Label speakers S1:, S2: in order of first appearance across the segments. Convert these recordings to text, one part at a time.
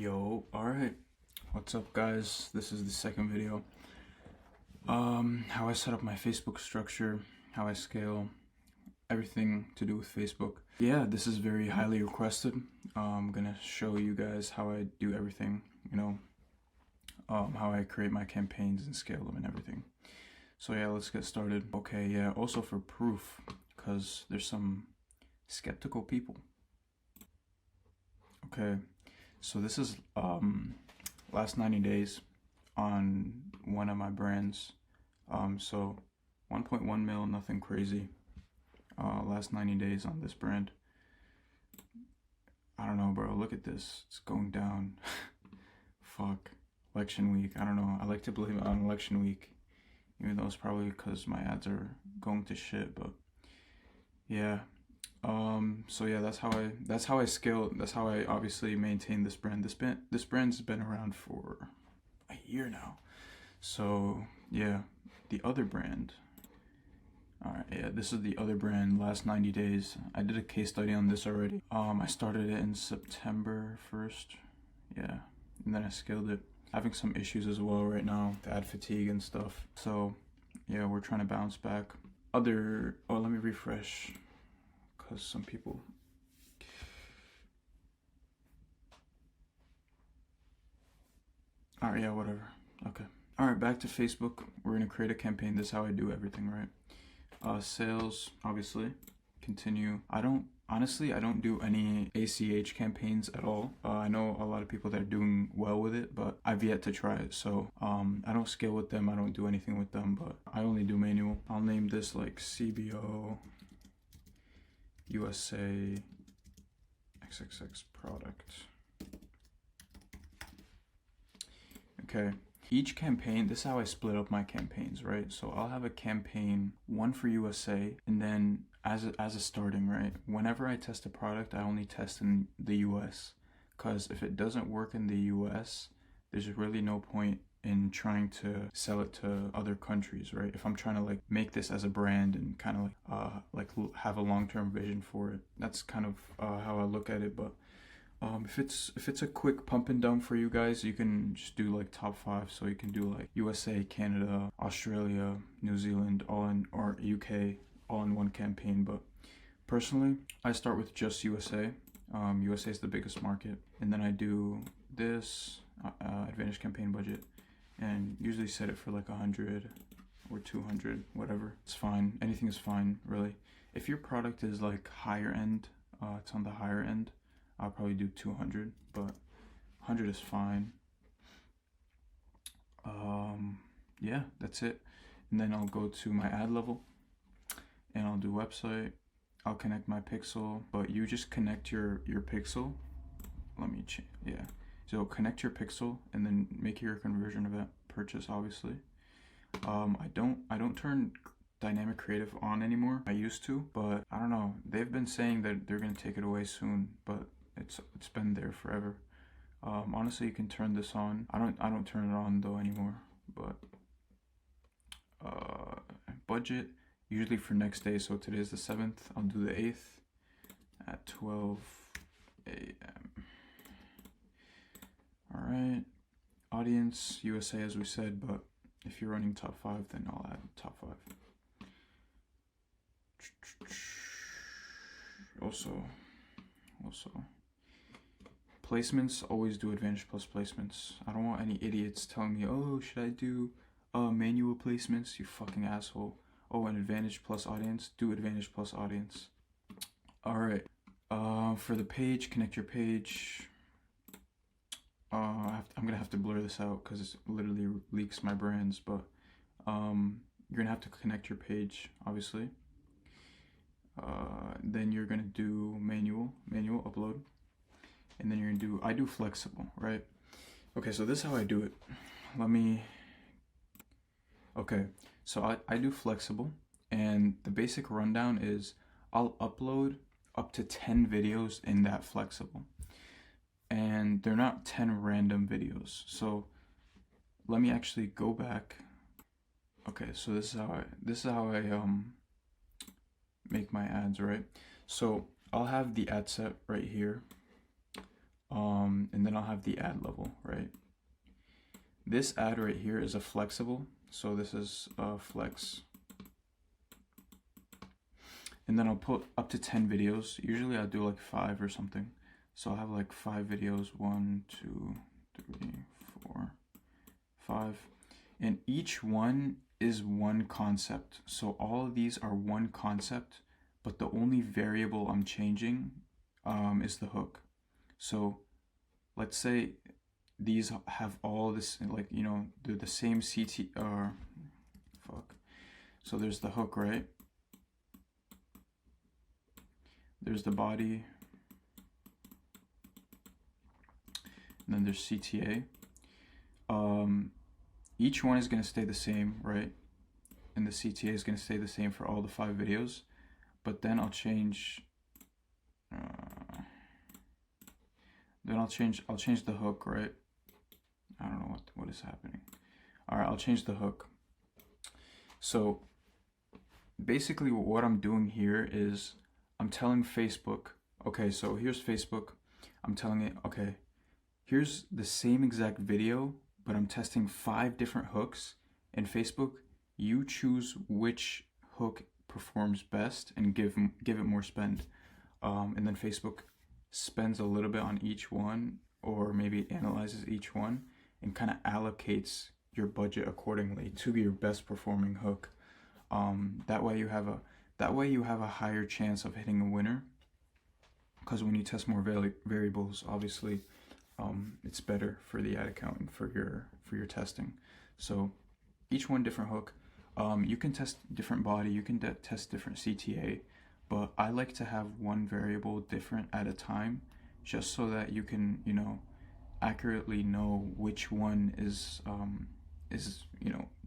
S1: Yo, alright. What's up, guys? This is the second video. How I set up my Facebook structure, how I scale, everything to do with Facebook. Yeah, this is very highly requested. I'm gonna show you guys how I do everything, how I create my campaigns and scale them and everything. So yeah, let's get started. Okay, yeah, also for proof, because there's some skeptical people. Okay, so this is last 90 days on one of my brands. So 1.1 mil, nothing crazy. Last 90 days on this brand. I don't know, bro. Look at this. It's going down. Fuck. Election week. I don't know. I like to blame it on election week, even though it's probably because my ads are going to shit. But yeah. So yeah, that's how I scale. That's how I obviously maintain this brand. This brand's been around for a year now. So yeah, the other brand. All right, yeah, this is the other brand. Last 90 days. I did a case study on this already. I started it in September 1st. Yeah, and then I scaled it. Having some issues as well right now, the ad fatigue and stuff. So yeah, we're trying to bounce back. Let me refresh, because some people. All right, yeah, whatever. Okay. All right, back to Facebook. We're gonna create a campaign. This is how I do everything, right? Sales, obviously, continue. I don't do any ACH campaigns at all. I know a lot of people that are doing well with it, but I've yet to try it. So I don't scale with them. I don't do anything with them, but I only do manual. I'll name this like CBO USA XXX product. Okay. Each campaign, this is how I split up my campaigns, right? So I'll have a campaign, one for USA, and then as a starting, right? Whenever I test a product, I only test in the US, because if it doesn't work in the US, there's really no point in trying to sell it to other countries, right? If I'm trying to like make this as a brand and kind of like have a long-term vision for it, that's kind of how I look at it. But if it's a quick pump and dump for you guys, you can just do like top 5. So you can do like USA, Canada, Australia, New Zealand, or UK, all in one campaign. But personally, I start with just USA. USA is the biggest market, and then I do this Advantage campaign budget, and usually set it for like 100 or 200, whatever. It's fine. Anything is fine, really. If your product is like higher end, it's on the higher end, I'll probably do 200, but 100 is fine. Yeah, that's it. And then I'll go to my ad level, and I'll do website. I'll connect my pixel, but you just connect your pixel. Yeah. So connect your pixel, and then make your conversion event purchase, obviously. I don't turn dynamic creative on anymore. I used to, but I don't know. They've been saying that they're gonna take it away soon, but it's been there forever. Honestly, you can turn this on. I don't turn it on though anymore. But budget usually for next day. So today is the 7th. I'll do the 8th at 12 a.m. All right. Audience USA, as we said, but if you're running top 5, then I'll add top 5. Also placements, always do Advantage Plus placements. I don't want any idiots telling me, oh, should I do manual placements? You fucking asshole. Oh, an Advantage Plus audience, do Advantage Plus audience. All right. For the page, connect your page. I'm gonna have to blur this out because it literally leaks my brands, but you're gonna have to connect your page, obviously. Then you're gonna do manual upload, and then you're gonna I do flexible, right? Okay, so this is how I do it. Okay, so I do flexible, and the basic rundown is I'll upload up to 10 videos in that flexible, and they're not 10 random videos. So let me actually go back. Okay, so this is how I make my ads, right? So I'll have the ad set right here. And then I'll have the ad level, right? This ad right here is a flexible, so this is a flex. And then I'll put up to 10 videos. Usually I'll do like 5 or something. So I'll have like 5 videos, 1, 2, 3, 4, 5. And each one is one concept. So all of these are one concept, but the only variable I'm changing is the hook. So let's say these have all this, like, you know, they're the same So there's the hook, right? There's the body, and then there's CTA. Each one is going to stay the same, right? And the CTA is going to stay the same for all the 5 videos. But then I'll change. I'll change the hook, right? I don't know what is happening. All right, I'll change the hook. So basically, what I'm doing here is I'm telling Facebook, okay, so here's Facebook. I'm telling it, okay, here's the same exact video, but I'm testing 5 different hooks. And Facebook, you choose which hook performs best and give it more spend. And then Facebook spends a little bit on each one, or maybe analyzes each one and kind of allocates your budget accordingly to your best performing hook. That way you have a higher chance of hitting a winner, because when you test more variables, obviously it's better for the ad account and for your testing. So each one different hook. You can test different body, you can test different CTA, but I like to have one variable different at a time, just so that you can, you know, accurately know which one is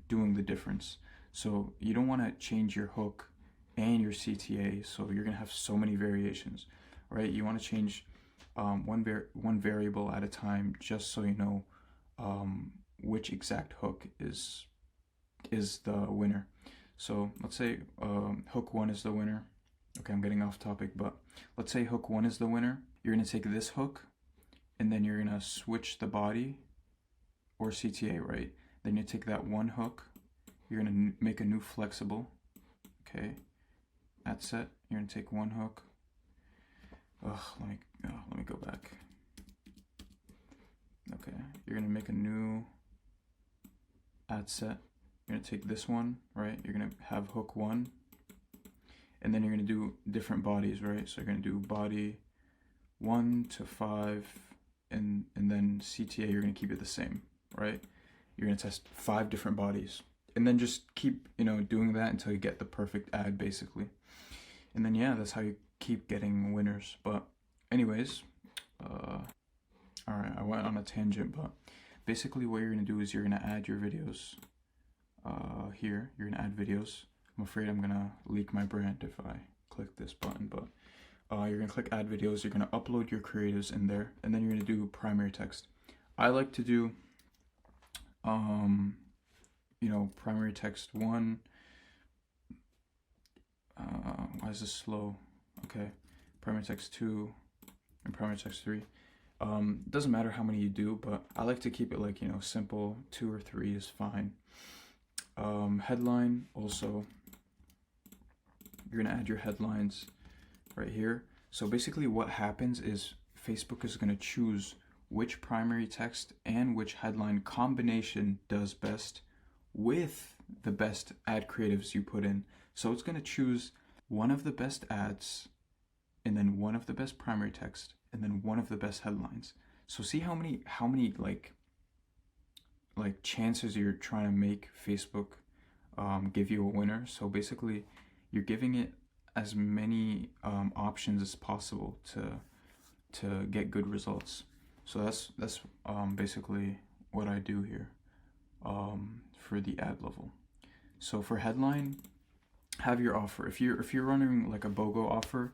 S1: doing the difference. So you don't want to change your hook and your CTA, so you're gonna have so many variations, right? You want to change one variable at a time, just so you know which exact hook is the winner. So let's say hook 1 is the winner. Okay, I'm getting off topic, but let's say hook 1 is the winner. You're gonna take this hook, and then you're gonna switch the body or CTA, right? Then you take that one hook, you're gonna make a new flexible. Okay, that's set. You're gonna take one hook. Let me go back. Okay, you're gonna make a new ad set. You're gonna take this one, right? You're gonna have hook 1, and then you're gonna do different bodies, right? So you're gonna do body 1 to 5, and then CTA, you're gonna keep it the same, right? You're gonna test 5 different bodies, and then just keep, you know, doing that until you get the perfect ad, basically. And then yeah, that's how you keep getting winners. But anyways, all right, I went on a tangent, but basically what you're gonna do is you're gonna add your videos. Here you're gonna add videos. I'm afraid I'm gonna leak my brand if I click this button, but you're gonna click add videos. You're gonna upload your creatives in there, and then you're gonna do primary text. I like to do primary text 1. Why is this slow? Okay, primary text 2 and primary text 3. Doesn't matter how many you do, but I like to keep it, like, you know, simple. 2 or 3 is fine. Headline also, you're gonna add your headlines right here. So basically what happens is Facebook is gonna choose which primary text and which headline combination does best with the best ad creatives you put in. So it's gonna choose one of the best ads, and then one of the best primary text, and then one of the best headlines. So see how many like chances you're trying to make Facebook give you a winner. So basically you're giving it as many options as possible to get good results. So that's basically what I do here for the ad level. So for headline, have your offer. If you're running like a BOGO offer,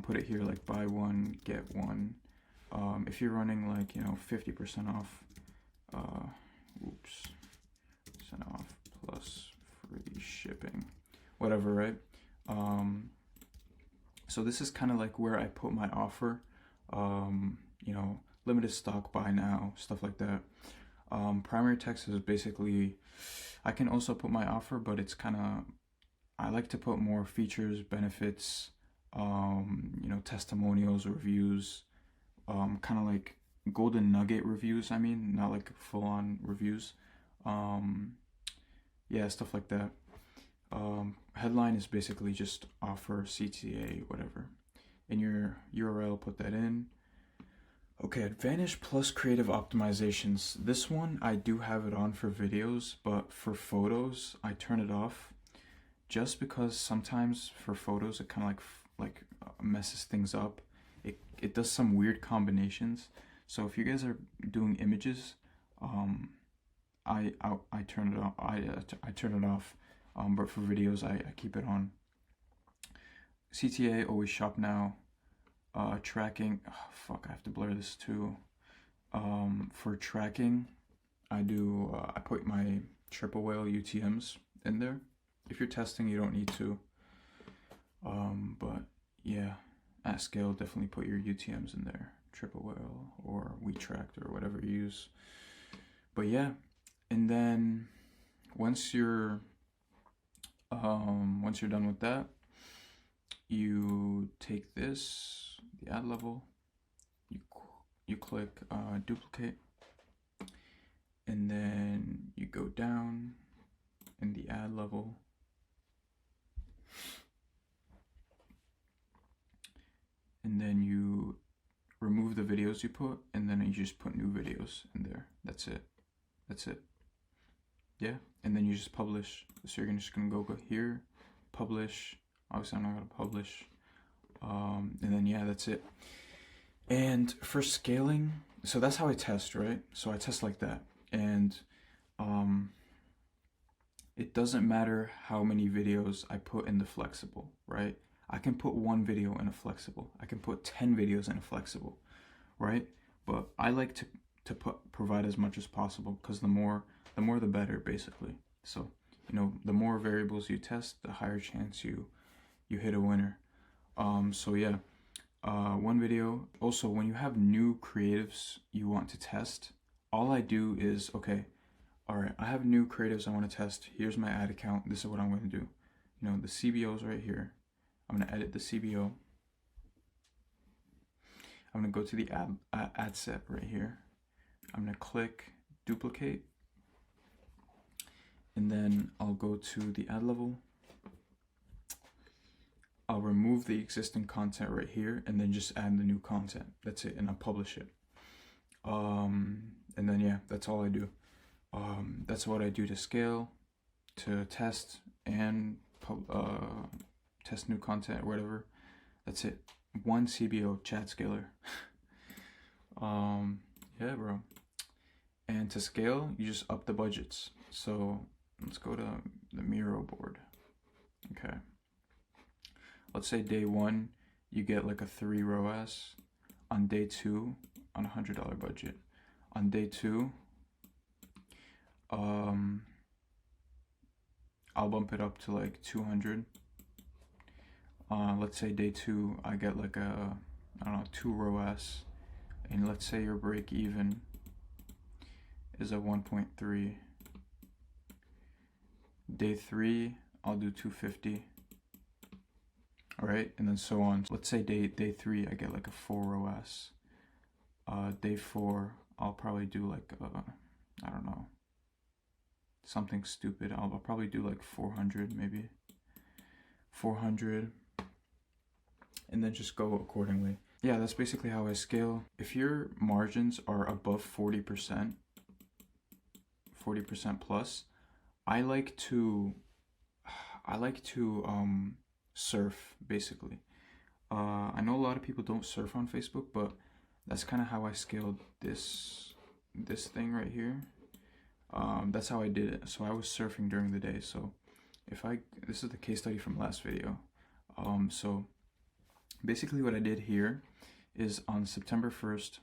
S1: put it here, like buy one get one. If you're running, like, you know, 50% off, percent off plus free shipping, whatever, right? So this is kind of like where I put my offer. You know, limited stock, buy now, stuff like that. Primary text is basically, I can also put my offer, but it's kind of, I like to put more features, benefits, testimonials, reviews, kind of like golden nugget reviews. I mean, not like full on reviews. Yeah, stuff like that. Headline is basically just offer, CTA, whatever. In your URL, put that in. Okay, Advantage plus creative optimizations. This one, I do have it on for videos, but for photos, I turn it off just because sometimes for photos, it kind of like messes things up. It does some weird combinations. So if you guys are doing images, I turn it off. I turn it off. But for videos, I keep it on. CTA, always shop now. Tracking, I have to blur this too. For tracking, I put my triple whale UTMs in there. If you're testing, you don't need to. But yeah, at scale, definitely put your UTMs in there. Triple whale or WeTracked or whatever you use. But yeah, and then once you're done with that, you take this, the ad level, you click duplicate, and then you go down in the ad level, and then you remove the videos you put, and then you just put new videos in there. That's it. Yeah, and then you just publish. So you're just gonna go here, publish. Obviously, I'm not gonna publish. And then yeah, that's it. And for scaling, so that's how I test, right? So I test like that, and it doesn't matter how many videos I put in the flexible, right? I can put one video in a flexible. I can put 10 videos in a flexible, right? But I like to provide as much as possible, because the more the better, basically. So the more variables you test, the higher chance you hit a winner. So yeah, one video. Also, when you have new creatives you want to test, all I do is, okay, all right, I have new creatives I want to test. Here's my ad account. This is what I'm going to do. The CBO is right here. I'm going to edit the CBO. I'm going to go to the ad set right here. I'm going to click duplicate, and then I'll go to the ad level. I'll remove the existing content right here, and then just add the new content. That's it, and I'll publish it. And then yeah, that's all I do. That's what I do to scale, to test, and test new content or whatever. That's it. One CBO, chat scaler. Yeah, bro. And to scale, you just up the budgets. So let's go to the Miro board. Okay. Let's say day 1, you get like a 3 ROAS. On day 2, on a $100 budget. On day 2, I'll bump it up to like 200. Let's say day 2, I get like a, 2 ROAS. And let's say your break even is a 1.3. Day 3, I'll do 250. Alright, and then so on. Let's say day 3, I get like a 4 ROAS. Day 4, I'll probably do like, I don't know, something stupid. I'll probably do like 400, maybe. 400. And then just go accordingly. Yeah, that's basically how I scale. If your margins are above 40% plus, I like to surf, basically. I know a lot of people don't surf on Facebook, but that's kind of how I scaled this thing right here. That's how I did it. So I was surfing during the day. So this is the case study from last video. So basically what I did here is on September 1st,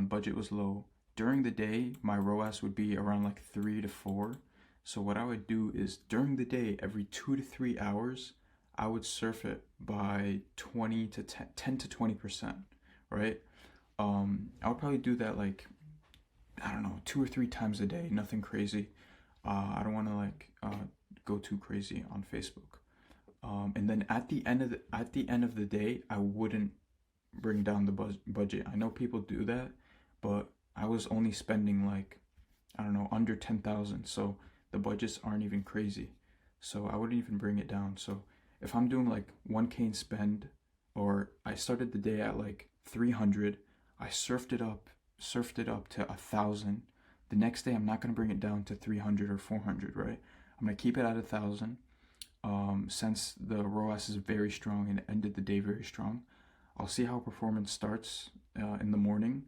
S1: budget was low. During the day, my ROAS would be around like 3 to 4. So what I would do is during the day, every 2 to 3 hours, I would surf it by 10 to 20%, right? I would probably do that like, I don't know, 2 or 3 times a day, nothing crazy. I don't want to like go too crazy on Facebook. And then at the end of the day, I wouldn't bring down the budget. I know people do that, but I was only spending like, I don't know, under 10,000. So the budgets aren't even crazy. So I wouldn't even bring it down. So if I'm doing like 1K in spend, or I started the day at like 300, I surfed it up to 1,000. The next day I'm not gonna bring it down to 300 or 400, right? I'm gonna keep it at 1,000. Since the ROAS is very strong and ended the day very strong, I'll see how performance starts in the morning.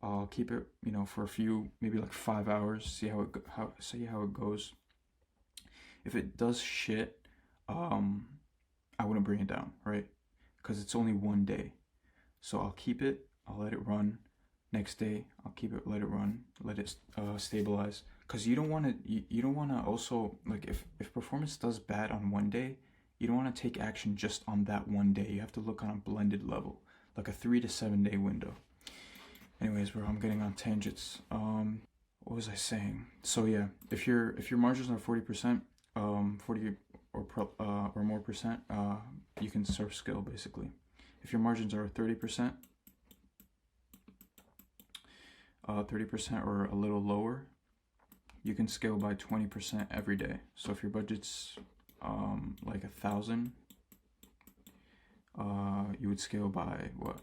S1: I'll keep it, for a few, maybe like 5 hours. See how it goes. If it does shit, I wouldn't bring it down, right? Because it's only one day. So I'll keep it. I'll let it run. Next day, I'll keep it. Let it run. Let it stabilize. Because you don't want to. You don't want to also like if performance does bad on one day, you don't want to take action just on that one day. You have to look on a blended level, like a 3 to 7 day window. Anyways, bro, I'm getting on tangents. What was I saying? So yeah, if your margins are 40%, 40 or more percent, you can surf scale basically. If your margins are 30%, 30% or a little lower, you can scale by 20% every day. So if your budget's like 1,000, you would scale by what?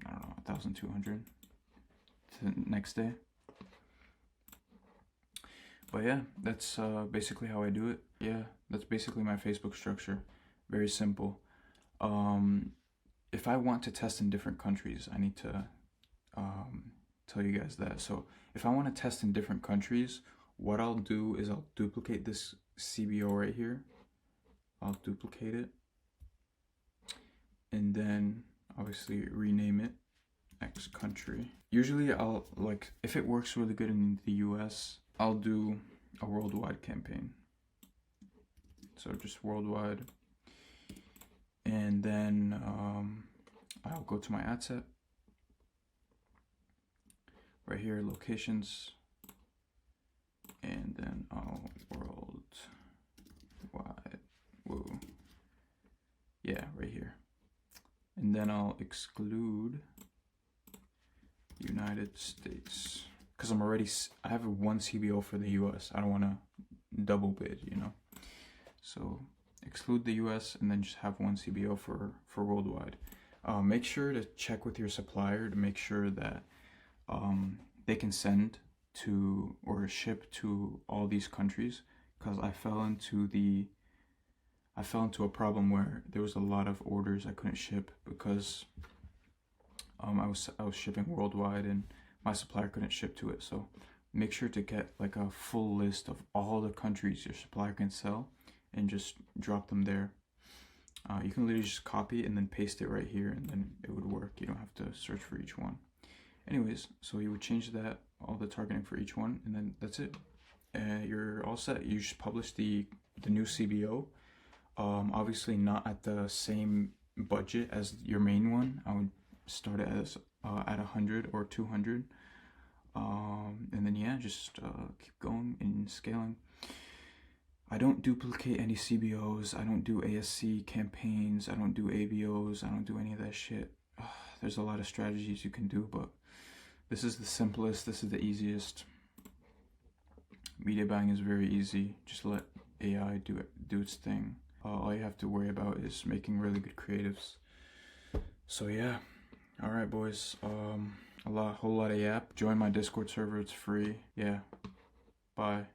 S1: I don't know, 1,200 to the next day. But yeah, that's basically how I do it. Yeah, that's basically my Facebook structure. Very simple. If I want to test in different countries, I need to tell you guys that. So if I want to test in different countries, what I'll do is I'll duplicate this CBO right here. I'll duplicate it. And then obviously rename it X country. Usually I'll like, if it works really good in the US, I'll do a worldwide campaign. So just worldwide. And then I'll go to my ad set. Right here, locations. And then I'll worldwide. Whoa. Yeah, right here. And then I'll exclude United States. Because I have one CBO for the US. I don't want to double bid, So exclude the US and then just have one CBO for worldwide. Make sure to check with your supplier to make sure that they can send to or ship to all these countries, because I fell into a problem where there was a lot of orders I couldn't ship because I was shipping worldwide and my supplier couldn't ship to it. So make sure to get like a full list of all the countries your supplier can sell and just drop them there. You can literally just copy and then paste it right here and then it would work. You don't have to search for each one. Anyways, so you would change that, all the targeting for each one, and then that's it. You're all set. You just publish the new CBO. Obviously not at the same budget as your main one. I would start it as at 100 or 200. And then yeah, just keep going and scaling. I don't duplicate any CBOs. I don't do ASC campaigns. I don't do ABOs. I don't do any of that shit. There's a lot of strategies you can do, but this is the simplest. This is the easiest. Media buying is very easy. Just let AI do its thing. All you have to worry about is making really good creatives. So yeah, all right, boys. Whole lot of yap. Join my Discord server. It's free. Yeah. Bye.